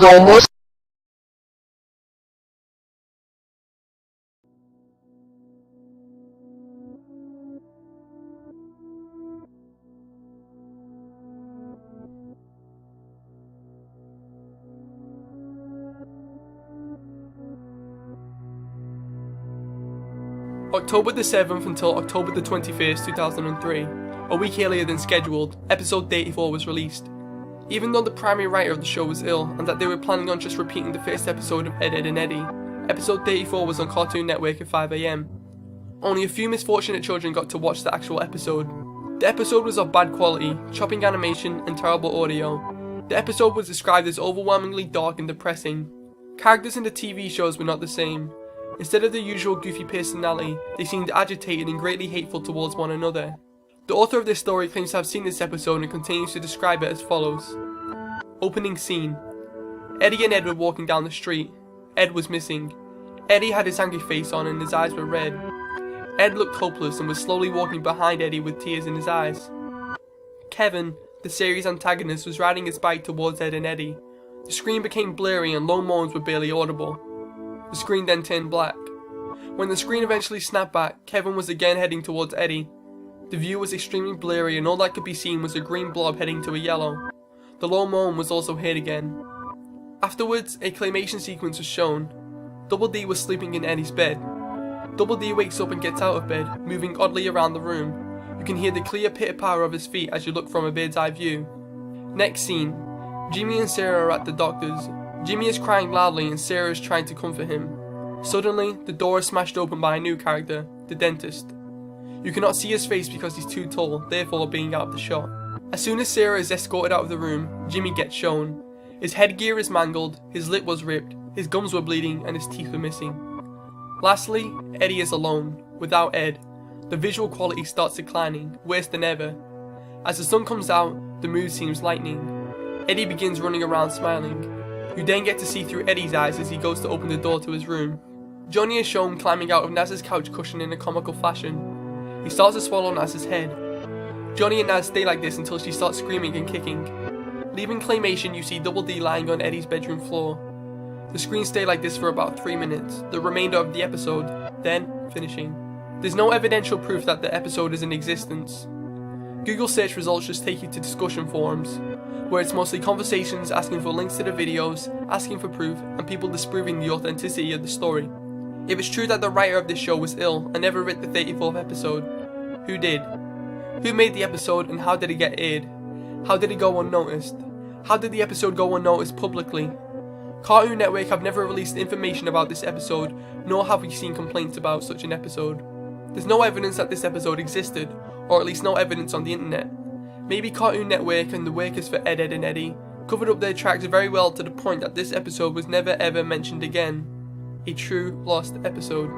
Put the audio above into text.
almost. October the 7th until October the 21st, 2003, a week earlier than scheduled, episode 34 was released. Even though the primary writer of the show was ill and that they were planning on just repeating the first episode of Ed, Edd and Eddy, episode 34 was on Cartoon Network at 5 AM. Only a few misfortunate children got to watch the actual episode. The episode was of bad quality, chopping animation and terrible audio. The episode was described as overwhelmingly dark and depressing. Characters in the TV shows were not the same. Instead of the usual goofy personality, they seemed agitated and greatly hateful towards one another. The author of this story claims to have seen this episode and continues to describe it as follows. Opening scene. Eddy and Ed were walking down the street. Ed was missing. Eddy had his angry face on and his eyes were red. Ed looked hopeless and was slowly walking behind Eddy with tears in his eyes. Kevin, the series antagonist, was riding his bike towards Ed and Eddy. The screen became blurry and low moans were barely audible. The screen then turned black. When the screen eventually snapped back, Kevin was again heading towards Eddy. The view was extremely blurry and all that could be seen was a green blob heading to a yellow. The low moan was also heard again. Afterwards, a claymation sequence was shown. Double D was sleeping in Eddy's bed. Double D wakes up and gets out of bed, moving oddly around the room. You can hear the clear pitter-patter of his feet as you look from a bird's eye view. Next scene. Jimmy and Sarah are at the doctor's. Jimmy is crying loudly and Sarah is trying to comfort him. Suddenly, the door is smashed open by a new character, the dentist. You cannot see his face because he's too tall, therefore being out of the shot. As soon as Sarah is escorted out of the room, Jimmy gets shown. His headgear is mangled, his lip was ripped, his gums were bleeding and his teeth were missing. Lastly, Eddy is alone, without Ed. The visual quality starts declining, worse than ever. As the sun comes out, the mood seems lightening. Eddy begins running around smiling. You then get to see through Eddy's eyes as he goes to open the door to his room. Johnny is shown climbing out of Naz's couch cushion in a comical fashion. He starts to swallow Naz's head. Johnny and Naz stay like this until she starts screaming and kicking. Leaving claymation, you see Double D lying on Eddy's bedroom floor. The screens stay like this for about 3 minutes, the remainder of the episode, then finishing. There's no evidential proof that the episode is in existence. Google search results just take you to discussion forums, where it's mostly conversations asking for links to the videos, asking for proof, and people disproving the authenticity of the story. If it's true that the writer of this show was ill and never wrote the 34th episode, who did? Who made the episode and how did it get aired? How did it go unnoticed? How did the episode go unnoticed publicly? Cartoon Network have never released information about this episode, nor have we seen complaints about such an episode. There's no evidence that this episode existed, or at least no evidence on the internet. Maybe Cartoon Network and the workers for Ed, Edd and Eddy covered up their tracks very well to the point that this episode was never ever mentioned again. A true lost episode.